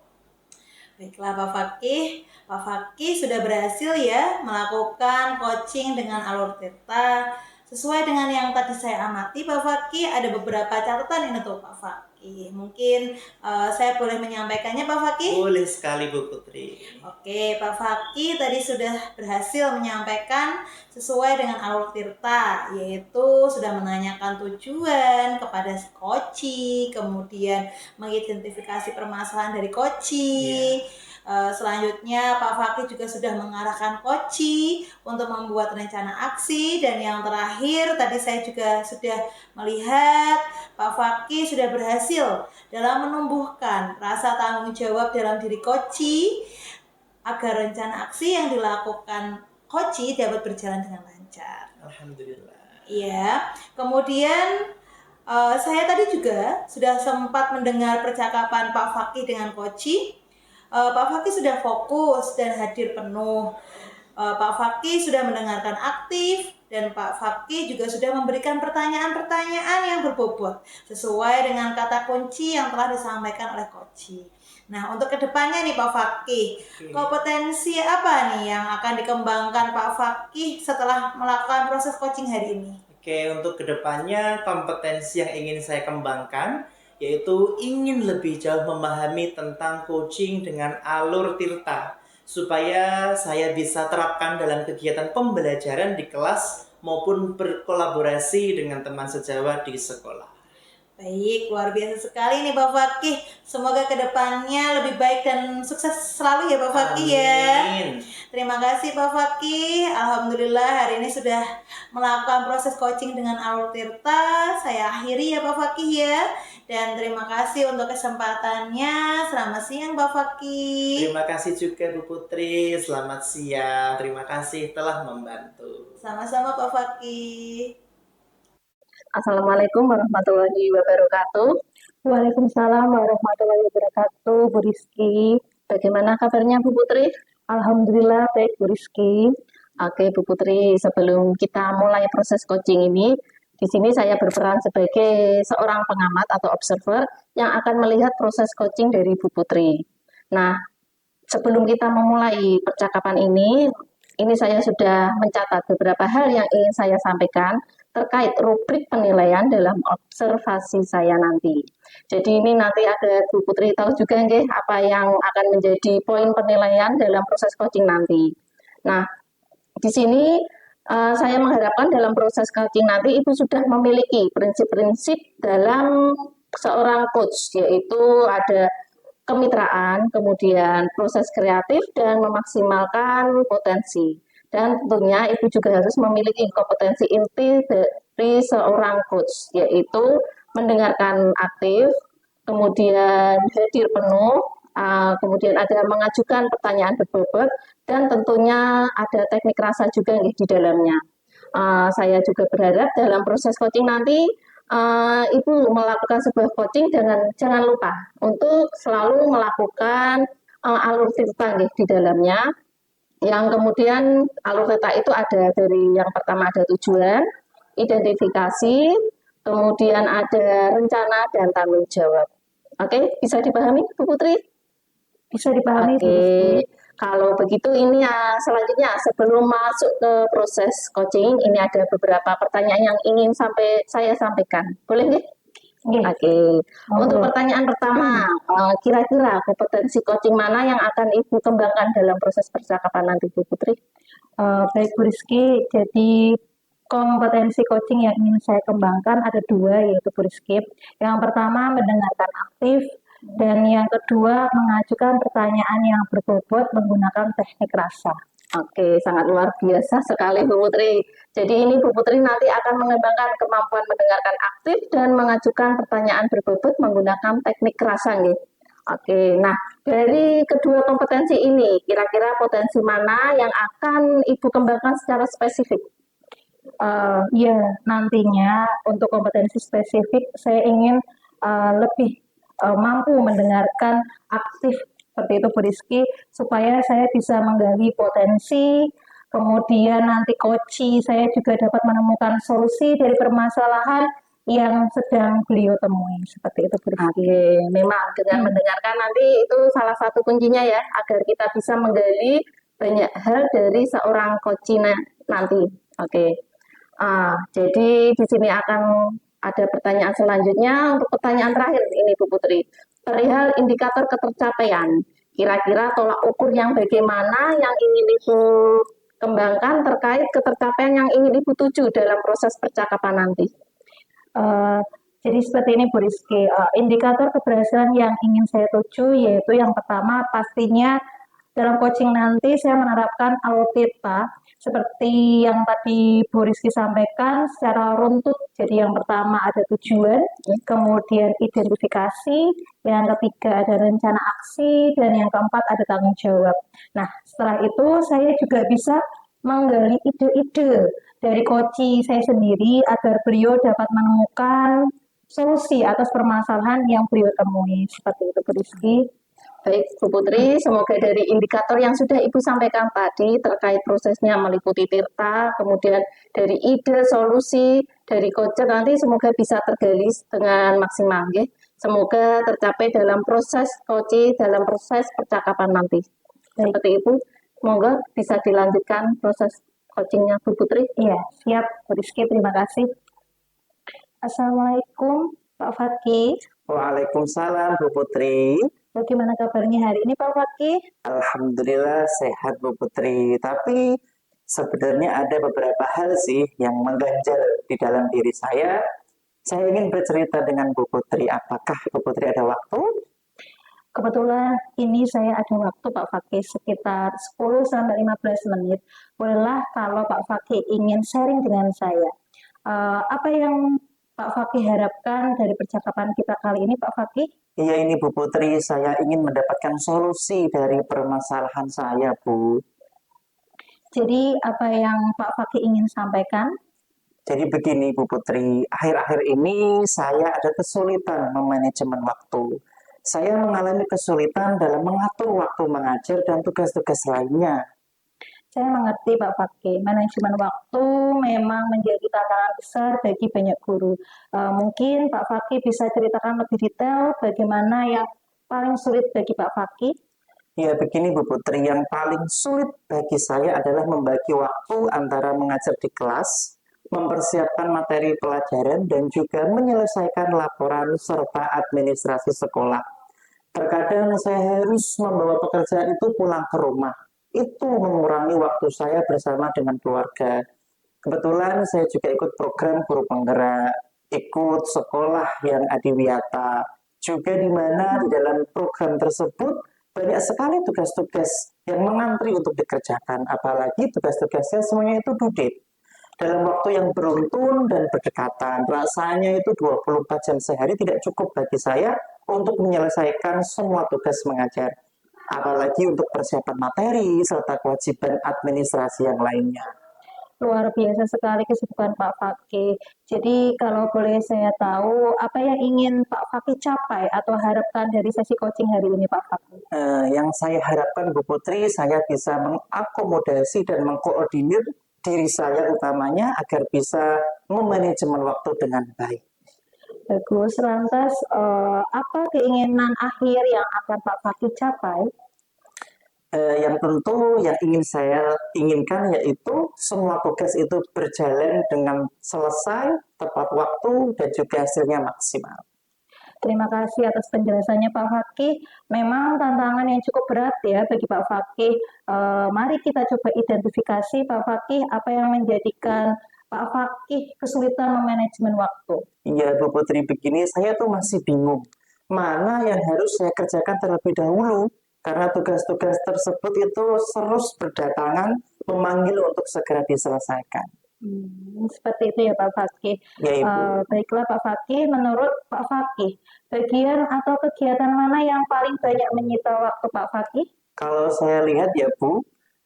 Baiklah Pak Fakih sudah berhasil ya melakukan coaching dengan alur Tirta. Sesuai dengan yang tadi saya amati Pak Fakih ada beberapa catatan ini tuh Pak Fakih. Fakih. Mungkin saya boleh menyampaikannya Pak Fakih? Boleh sekali Bu Putri. Oke, Pak Fakih tadi sudah berhasil menyampaikan sesuai dengan alur tirta, yaitu sudah menanyakan tujuan kepada si koci, kemudian mengidentifikasi permasalahan dari koci. Selanjutnya Pak Fakih juga sudah mengarahkan koci untuk membuat rencana aksi, dan yang terakhir tadi saya juga sudah melihat Pak Fakih sudah berhasil dalam menumbuhkan rasa tanggung jawab dalam diri koci agar rencana aksi yang dilakukan koci dapat berjalan dengan lancar. Alhamdulillah. Iya, kemudian saya tadi juga sudah sempat mendengar percakapan Pak Fakih dengan koci. Pak Fakih sudah fokus dan hadir penuh. Pak Fakih sudah mendengarkan aktif, dan Pak Fakih juga sudah memberikan pertanyaan-pertanyaan yang berbobot sesuai dengan kata kunci yang telah disampaikan oleh koci. Nah, untuk kedepannya nih Pak Fakih, kompetensi apa nih yang akan dikembangkan Pak Fakih setelah melakukan proses coaching hari ini? Oke, untuk kedepannya kompetensi yang ingin saya kembangkan yaitu ingin lebih jauh memahami tentang coaching dengan alur tirta supaya saya bisa terapkan dalam kegiatan pembelajaran di kelas maupun berkolaborasi dengan teman sejawat di sekolah. Baik, luar biasa sekali nih Pak Fakih. Semoga kedepannya lebih baik dan sukses selalu ya Pak Fakih ya. Amin. Terima kasih Pak Fakih. Alhamdulillah hari ini sudah melakukan proses coaching dengan alur tirta. Saya akhiri ya Pak Fakih ya. Dan terima kasih untuk kesempatannya. Selamat siang Pak Fakih. Terima kasih juga Bu Putri. Selamat siang. Terima kasih telah membantu. Sama-sama Pak Fakih. Assalamualaikum warahmatullahi wabarakatuh. Waalaikumsalam warahmatullahi wabarakatuh, Bu Rizky. Bagaimana kabarnya Bu Putri? Alhamdulillah baik Bu Rizky. Oke Bu Putri, sebelum kita mulai proses coaching ini, di sini saya berperan sebagai seorang pengamat atau observer yang akan melihat proses coaching dari Bu Putri. Nah, sebelum kita memulai percakapan ini saya sudah mencatat beberapa hal yang ingin saya sampaikan terkait rubrik penilaian dalam observasi saya nanti. Jadi ini nanti ada Bu Putri tahu juga nggih apa yang akan menjadi poin penilaian dalam proses coaching nanti. Nah, di sini saya mengharapkan dalam proses coaching nanti Ibu sudah memiliki prinsip-prinsip dalam seorang coach, yaitu ada kemitraan, kemudian proses kreatif, dan memaksimalkan potensi. Dan tentunya Ibu juga harus memiliki kompetensi inti dari seorang coach, yaitu mendengarkan aktif, kemudian hadir penuh, kemudian ada mengajukan pertanyaan berbobot, dan tentunya ada teknik rasa juga di dalamnya. Saya juga berharap dalam proses coaching nanti Ibu melakukan sebuah coaching jangan lupa untuk selalu melakukan alur tirta di dalamnya. Yang kemudian alur tirta itu ada dari yang pertama ada tujuan, identifikasi, kemudian ada rencana dan tanggung jawab. Oke, bisa dipahami Bu Putri? Bisa dipahami Bu Oke, Rizky. kalau begitu ini selanjutnya sebelum masuk ke proses coaching, ini ada beberapa pertanyaan yang ingin saya sampaikan. Boleh nggih? Oke, untuk pertanyaan pertama, kira-kira kompetensi coaching mana yang akan Ibu kembangkan dalam proses percakapan nanti Bu Putri? Baik Bu Rizky, jadi kompetensi coaching yang ingin saya kembangkan ada dua, yaitu Bu Rizky. Yang pertama mendengarkan aktif, dan yang kedua mengajukan pertanyaan yang berbobot menggunakan teknik rasa. Oke, sangat luar biasa sekali Bu Putri. Jadi ini Bu Putri nanti akan mengembangkan kemampuan mendengarkan aktif dan mengajukan pertanyaan berbobot menggunakan teknik rasa nggih. Oke, nah dari kedua kompetensi ini, kira-kira potensi mana yang akan Ibu kembangkan secara spesifik? Ya, nantinya untuk kompetensi spesifik saya ingin lebih mampu mendengarkan aktif seperti itu Bu Rizky, supaya saya bisa menggali potensi, kemudian nanti coaching saya juga dapat menemukan solusi dari permasalahan yang sedang beliau temui, seperti itu Bu Rizky. Oke, memang dengan mendengarkan nanti itu salah satu kuncinya ya, agar kita bisa menggali banyak hal dari seorang coaching nanti. Oke, jadi di sini akan Ada pertanyaan selanjutnya, untuk pertanyaan terakhir ini Bu Putri. Perihal indikator ketercapaian, kira-kira tolak ukur yang bagaimana yang ingin Ibu kembangkan terkait ketercapaian yang ingin Ibu tuju dalam proses percakapan nanti? Jadi seperti ini Bu Rizky, indikator keberhasilan yang ingin saya tuju yaitu yang pertama pastinya dalam coaching nanti saya menerapkan alutita seperti yang tadi Bu Rizky sampaikan secara runtut. Jadi yang pertama ada tujuan, kemudian identifikasi, yang ketiga ada rencana aksi, dan yang keempat ada tanggung jawab. Nah, setelah itu saya juga bisa menggali ide-ide dari coach saya sendiri agar beliau dapat menemukan solusi atas permasalahan yang beliau temui. Seperti itu Bu Rizky. Baik, Bu Putri, semoga dari indikator yang sudah Ibu sampaikan tadi terkait prosesnya meliputi tirta, kemudian dari ide, solusi, dari coacher nanti semoga bisa tergali dengan maksimal. Ya. Semoga tercapai dalam proses coaching, dalam proses percakapan nanti. Seperti itu, semoga bisa dilanjutkan proses coachingnya Bu Putri. Iya, siap Bu Rizky, terima kasih. Assalamualaikum Pak Fakih. Waalaikumsalam Bu Putri. Bagaimana kabarnya hari ini Pak Fakih? Alhamdulillah sehat Bu Putri. Tapi sebenarnya ada beberapa hal sih yang mengganjal di dalam diri saya. Saya ingin bercerita dengan Bu Putri. Apakah Bu Putri ada waktu? Kebetulan ini saya ada waktu Pak Fakih sekitar 10-15 menit. Bolehlah kalau Pak Fakih ingin sharing dengan saya. Apa yang Pak Fakih harapkan dari percakapan kita kali ini Pak Fakih? Iya ini Bu Putri, saya ingin mendapatkan solusi dari permasalahan saya Bu. Jadi apa yang Pak Fakih ingin sampaikan? Jadi begini Bu Putri, akhir-akhir ini saya ada kesulitan memanajemen waktu. Saya mengalami kesulitan dalam mengatur waktu mengajar dan tugas-tugas lainnya. Saya mengerti Pak Fakih, manajemen waktu memang menjadi tantangan besar bagi banyak guru. Mungkin Pak Fakih bisa ceritakan lebih detail bagaimana yang paling sulit bagi Pak Fakih? Ya begini Bu Putri, yang paling sulit bagi saya adalah membagi waktu antara mengajar di kelas, mempersiapkan materi pelajaran, dan juga menyelesaikan laporan serta administrasi sekolah. Terkadang saya harus membawa pekerjaan itu pulang ke rumah. Itu mengurangi waktu saya bersama dengan keluarga. Kebetulan saya juga ikut program guru penggerak, ikut sekolah yang adiwiyata. Juga di mana di dalam program tersebut banyak sekali tugas-tugas yang mengantri untuk dikerjakan. Apalagi tugas-tugasnya semuanya itu due date. Dalam waktu yang beruntun dan berdekatan, rasanya itu 24 jam sehari tidak cukup bagi saya untuk menyelesaikan semua tugas mengajar. Apalagi untuk persiapan materi serta kewajiban administrasi yang lainnya. Luar biasa sekali kesibukan Pak Fakih. Jadi kalau boleh saya tahu, apa yang ingin Pak Fakih capai atau harapkan dari sesi coaching hari ini Pak Fakih? Yang saya harapkan Bu Putri, saya bisa mengakomodasi dan mengkoordinir diri saya utamanya agar bisa memanajemen waktu dengan baik. Bagus, lantas apa keinginan akhir yang akan Pak Fakih capai? Yang tentu yang ingin saya inginkan yaitu semua tugas itu berjalan dengan selesai, tepat waktu, dan juga hasilnya maksimal. Terima kasih atas penjelasannya Pak Fakih. Memang tantangan yang cukup berat ya bagi Pak Fakih. Mari kita coba identifikasi Pak Fakih apa yang menjadikan Pak Fakih kesulitan memanajemen waktu. Iya Bu Putri, begini saya tuh masih bingung. Mana yang harus saya kerjakan terlebih dahulu? Karena tugas-tugas tersebut itu terus berdatangan memanggil untuk segera diselesaikan. Seperti itu ya Pak Fakih. Ya Ibu. Baiklah Pak Fakih, menurut Pak Fakih, bagian atau kegiatan mana yang paling banyak menyita waktu Pak Fakih? Kalau saya lihat ya Bu,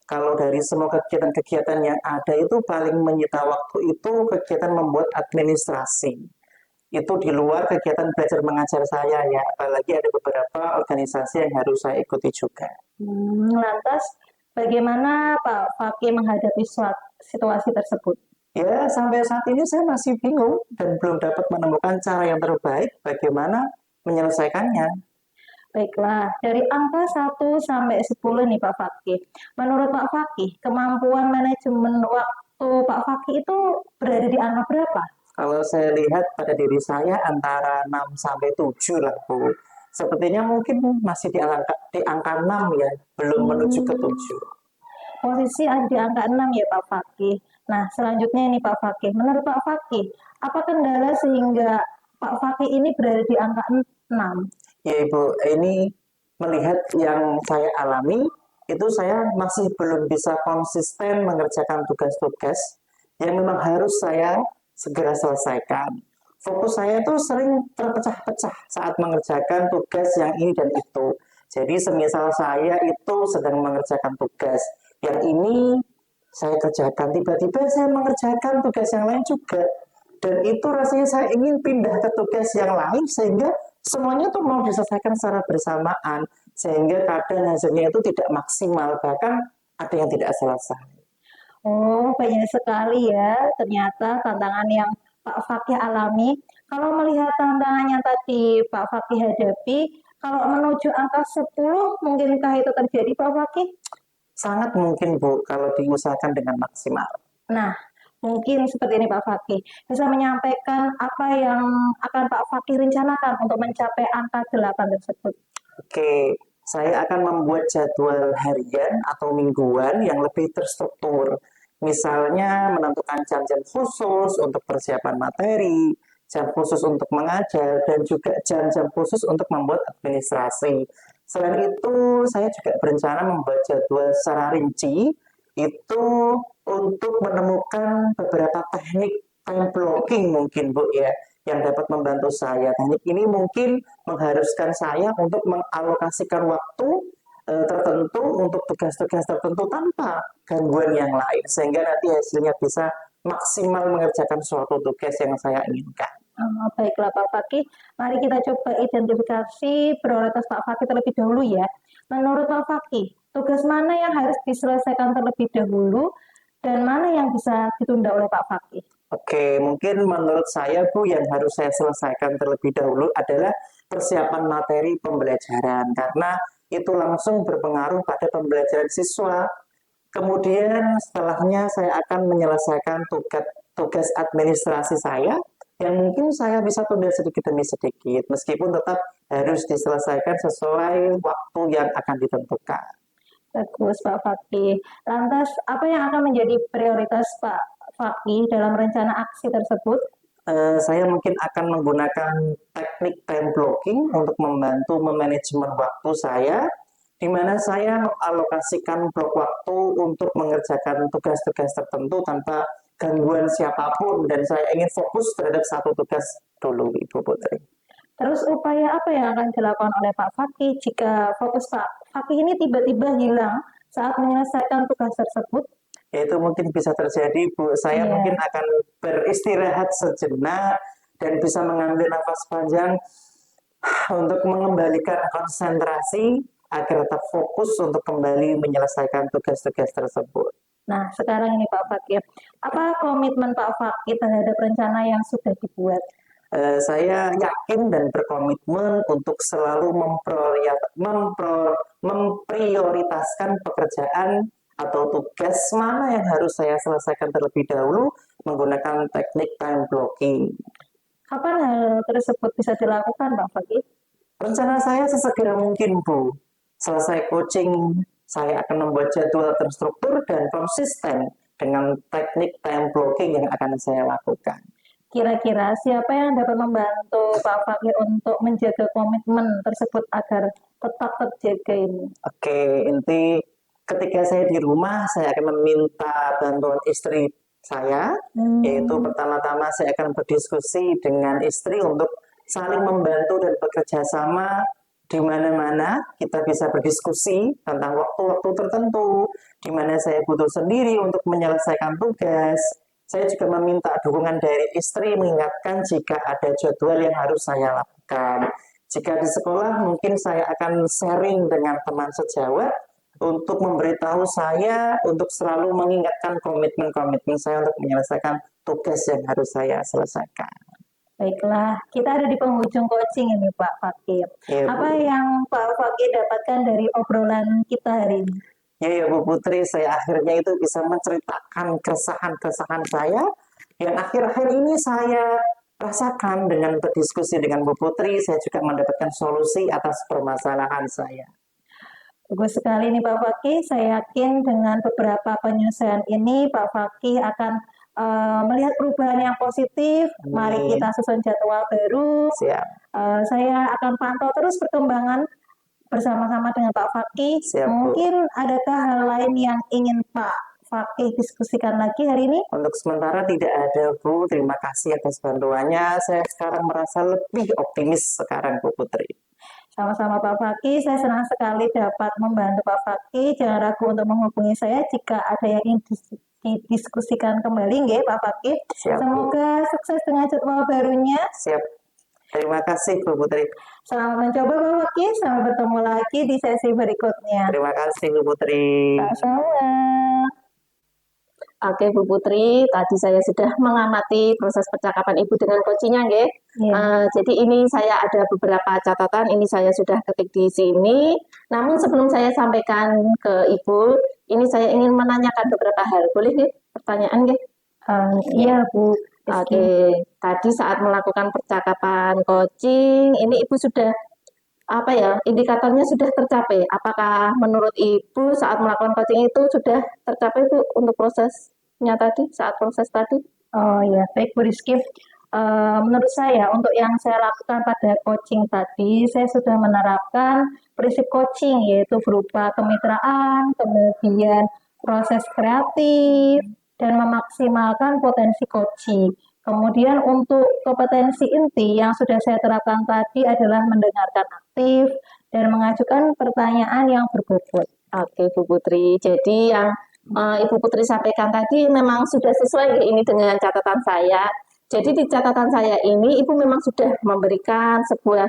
kalau dari semua kegiatan-kegiatan yang ada itu paling menyita waktu itu kegiatan membuat administrasi. Itu di luar kegiatan belajar mengajar saya ya, apalagi ada beberapa organisasi yang harus saya ikuti juga. Lantas, bagaimana Pak Fakih menghadapi situasi tersebut? Ya, sampai saat ini saya masih bingung dan belum dapat menemukan cara yang terbaik bagaimana menyelesaikannya. Baiklah, dari angka 1 sampai 10 nih Pak Fakih. Menurut Pak Fakih, kemampuan manajemen waktu Pak Fakih itu berada di angka berapa? Kalau saya lihat pada diri saya antara 6 sampai 7 lah Bu. Sepertinya mungkin masih di angka 6 ya, belum menuju ke 7. Posisi ada di angka 6 ya Pak Fakih. Nah, selanjutnya ini Pak Fakih. Menurut Pak Fakih, apa kendala sehingga Pak Fakih ini berada di angka 6? Ya Ibu, ini melihat yang saya alami, itu saya masih belum bisa konsisten mengerjakan tugas-tugas yang memang harus saya segera selesaikan. Fokus saya itu sering terpecah-pecah saat mengerjakan tugas yang ini dan itu. Jadi semisal saya itu sedang mengerjakan tugas yang ini saya kerjakan, tiba-tiba saya mengerjakan tugas yang lain juga. Dan itu rasanya saya ingin pindah ke tugas yang lain sehingga semuanya tuh mau diselesaikan secara bersamaan. Sehingga kadang hasilnya itu tidak maksimal, bahkan ada yang tidak selesai. Oh, banyak sekali ya ternyata tantangan yang Pak Fakih alami. Kalau melihat tantangan yang tadi Pak Fakih hadapi, kalau menuju angka 10, mungkinkah itu terjadi Pak Fakih? Sangat mungkin Bu, kalau diusahakan dengan maksimal. Nah, mungkin seperti ini Pak Fakih. Bisa menyampaikan apa yang akan Pak Fakih rencanakan untuk mencapai angka 8 tersebut. Oke, saya akan membuat jadwal harian atau mingguan yang lebih terstruktur. Misalnya menentukan jam-jam khusus untuk persiapan materi, jam khusus untuk mengajar, dan juga jam-jam khusus untuk membuat administrasi. Selain itu, saya juga berencana membuat jadwal secara rinci, itu untuk menemukan beberapa teknik time blocking mungkin Bu ya, yang dapat membantu saya. Teknik ini mungkin mengharuskan saya untuk mengalokasikan waktu tertentu untuk tugas-tugas tertentu tanpa gangguan yang lain, sehingga nanti hasilnya bisa maksimal mengerjakan suatu tugas yang saya inginkan. Baiklah Pak Fakih, mari kita coba identifikasi prioritas Pak Fakih terlebih dahulu ya. Menurut Pak Fakih, tugas mana yang harus diselesaikan terlebih dahulu dan mana yang bisa ditunda oleh Pak Fakih? Oke, mungkin menurut saya Bu, yang harus saya selesaikan terlebih dahulu adalah persiapan materi pembelajaran, karena itu langsung berpengaruh pada pembelajaran siswa. Kemudian setelahnya saya akan menyelesaikan tugas administrasi saya, yang mungkin saya bisa tunda sedikit demi sedikit, meskipun tetap harus diselesaikan sesuai waktu yang akan ditentukan. Bagus Pak Fakih. Lantas, apa yang akan menjadi prioritas Pak Fakih dalam rencana aksi tersebut? Saya mungkin akan menggunakan teknik time blocking untuk membantu memanajemen waktu saya, di mana saya mengalokasikan blok waktu untuk mengerjakan tugas-tugas tertentu tanpa gangguan siapapun, dan saya ingin fokus terhadap satu tugas dulu, Ibu Putri. Terus upaya apa yang akan dilakukan oleh Pak Fakih jika fokus Pak Fakih ini tiba-tiba hilang saat menyelesaikan tugas tersebut? Itu mungkin bisa terjadi, Bu. Saya mungkin akan beristirahat sejenak dan bisa mengambil nafas panjang untuk mengembalikan konsentrasi agar tetap fokus untuk kembali menyelesaikan tugas-tugas tersebut. Nah, sekarang ini Pak Fakih, apa komitmen Pak Fakih terhadap rencana yang sudah dibuat? Saya yakin dan berkomitmen untuk selalu memprioritaskan pekerjaan atau tugas mana yang harus saya selesaikan terlebih dahulu menggunakan teknik time blocking. Kapan hal tersebut bisa dilakukan Pak Fakih? Rencana saya sesegera mungkin, Bu. Selesai coaching, saya akan membuat jadwal terstruktur dan konsisten dengan teknik time blocking yang akan saya lakukan. Kira-kira siapa yang dapat membantu Pak Fakih untuk menjaga komitmen tersebut agar tetap terjaga ini? Oke, inti ketika saya di rumah, saya akan meminta bantuan istri saya, yaitu pertama-tama saya akan berdiskusi dengan istri untuk saling membantu dan bekerja sama. Di mana-mana kita bisa berdiskusi tentang waktu-waktu tertentu, di mana saya butuh sendiri untuk menyelesaikan tugas. Saya juga meminta dukungan dari istri mengingatkan jika ada jadwal yang harus saya lakukan. Jika di sekolah, mungkin saya akan sharing dengan teman sejawat untuk memberitahu saya untuk selalu mengingatkan komitmen-komitmen saya untuk menyelesaikan tugas yang harus saya selesaikan. Baiklah, kita ada di penghujung coaching ini Pak Fakih. Ya, Apa yang Pak Fakih dapatkan dari obrolan kita hari ini? Ya Bu Putri, saya akhirnya itu bisa menceritakan keresahan-keresahan saya Yang akhir-akhir ini saya rasakan dengan berdiskusi dengan Bu Putri, saya juga mendapatkan solusi atas permasalahan saya. Bagus sekali nih Pak Fakih. Saya yakin dengan beberapa penyesuaian ini Pak Fakih akan melihat perubahan yang positif. Mari Amin. kita susun jadwal baru. Siap, Saya akan pantau terus perkembangan bersama-sama dengan Pak Fakih. siap Bu. Mungkin adakah hal lain yang ingin Pak Fakih diskusikan lagi hari ini? Untuk sementara tidak ada Bu, terima kasih atas bantuannya. Saya sekarang merasa lebih optimis sekarang Bu Putri. Sama-sama Pak Fakih, saya senang sekali dapat membantu Pak Fakih. Jangan ragu untuk menghubungi saya jika ada yang ingin didiskusikan kembali, nggih Pak Fakih. Siap Bu, Semoga sukses dengan jadwal barunya. siap. Terima kasih Bu Putri. Selamat mencoba Pak Fakih, sampai bertemu lagi di sesi berikutnya. Terima kasih Bu Putri. Sama-sama. Oke Bu Putri, tadi saya sudah mengamati proses percakapan Ibu dengan coachingnya, nggih. Ya. Jadi ini saya ada beberapa catatan, ini saya sudah ketik di sini. Namun sebelum saya sampaikan ke Ibu, ini saya ingin menanyakan beberapa hal. Boleh nggih? Pertanyaan nggih? Iya Bu. Oke, tadi saat melakukan percakapan coaching, ini Ibu sudah indikatornya sudah tercapai. Apakah menurut Ibu saat melakukan coaching itu sudah tercapai Bu untuk prosesnya tadi, saat proses tadi? Oh ya, baik Bu Rizky. Menurut saya, untuk yang saya lakukan pada coaching tadi, saya sudah menerapkan prinsip coaching, yaitu berupa kemitraan, kemudian proses kreatif, dan memaksimalkan potensi coaching. Kemudian untuk kompetensi inti yang sudah saya terapkan tadi adalah mendengarkan aktif dan mengajukan pertanyaan yang berbobot. Oke Bu Putri, jadi yang Ibu Putri sampaikan tadi memang sudah sesuai ini dengan catatan saya. Jadi di catatan saya ini Ibu memang sudah memberikan sebuah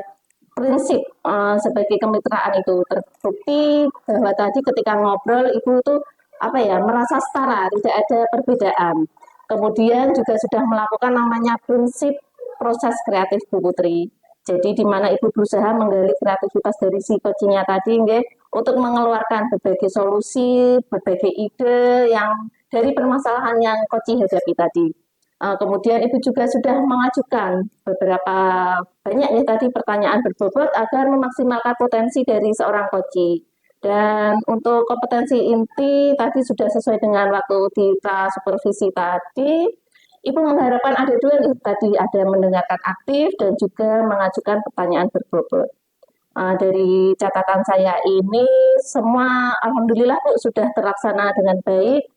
prinsip sebagai kemitraan itu terbukti bahwa tadi ketika ngobrol Ibu tuh merasa setara, tidak ada perbedaan. Kemudian juga sudah melakukan namanya prinsip proses kreatif Bu Putri. Jadi di mana Ibu berusaha menggali kreativitas dari si coachingnya tadi, nggih, untuk mengeluarkan berbagai solusi, berbagai ide yang dari permasalahan yang coaching hadapi tadi. Kemudian Ibu juga sudah mengajukan beberapa banyak nih tadi pertanyaan berbobot agar memaksimalkan potensi dari seorang coaching. Dan untuk kompetensi inti tadi sudah sesuai dengan waktu di supervisi tadi. Ibu mengharapkan ada dua nih, tadi ada mendengarkan aktif dan juga mengajukan pertanyaan berbobot. Dari catatan saya ini semua alhamdulillah Bu sudah terlaksana dengan baik.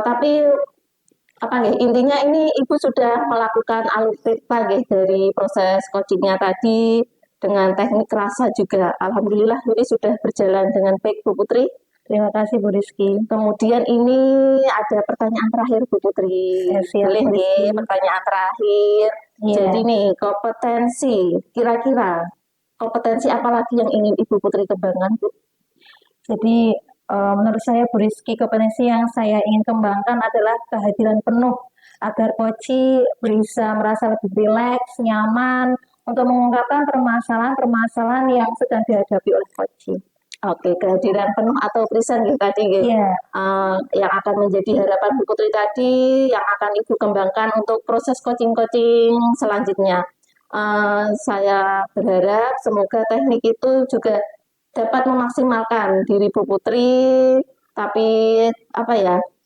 Tapi intinya ini Ibu sudah melakukan alur cerita dari proses coachingnya tadi dengan teknik rasa juga. Alhamdulillah ini sudah berjalan dengan baik Bu Putri. Terima kasih Bu Rizky. Kemudian ini ada pertanyaan terakhir Bu Putri. Siap, Boleh Bu Rizky. nih pertanyaan terakhir. Iya. Jadi nih kompetensi, kira-kira kompetensi apa lagi yang ingin Ibu Putri kembangkan Bu? Jadi menurut saya Bu Rizky, kompetensi yang saya ingin kembangkan adalah kehadiran penuh agar coach bisa merasa lebih rileks, nyaman untuk mengungkapkan permasalahan-permasalahan yang sedang dihadapi oleh coach. Oke, kehadiran penuh atau present tadi Iya. yang akan menjadi harapan Bu Putri tadi yang akan Ibu kembangkan untuk proses coaching-coaching selanjutnya. Saya berharap semoga teknik itu juga dapat memaksimalkan diri Bu Putri, tapi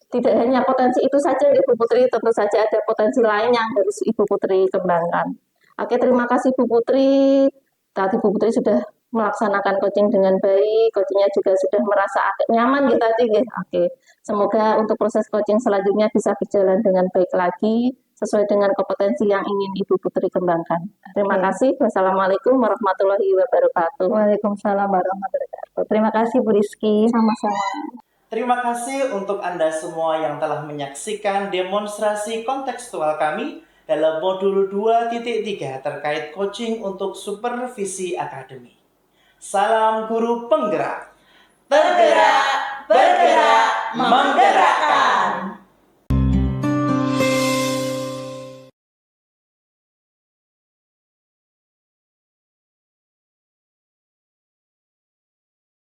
tidak hanya potensi itu saja Ibu Putri, tentu saja ada potensi lain yang harus Ibu Putri kembangkan. Oke, terima kasih Bu Putri. Tadi Bu Putri sudah melaksanakan coaching dengan baik, coachingnya juga sudah merasa nyaman tadi. Oke, semoga untuk proses coaching selanjutnya bisa berjalan dengan baik lagi, sesuai dengan kompetensi yang ingin Ibu Putri kembangkan. Terima kasih. Wassalamualaikum warahmatullahi wabarakatuh. Waalaikumsalam warahmatullahi wabarakatuh. Terima kasih Bu Rizky. Sama-sama. Terima kasih untuk Anda semua yang telah menyaksikan demonstrasi kontekstual kami dalam modul 2.3 terkait coaching untuk supervisi akademi. Salam guru penggerak. Bergerak, bergerak, menggerakkan.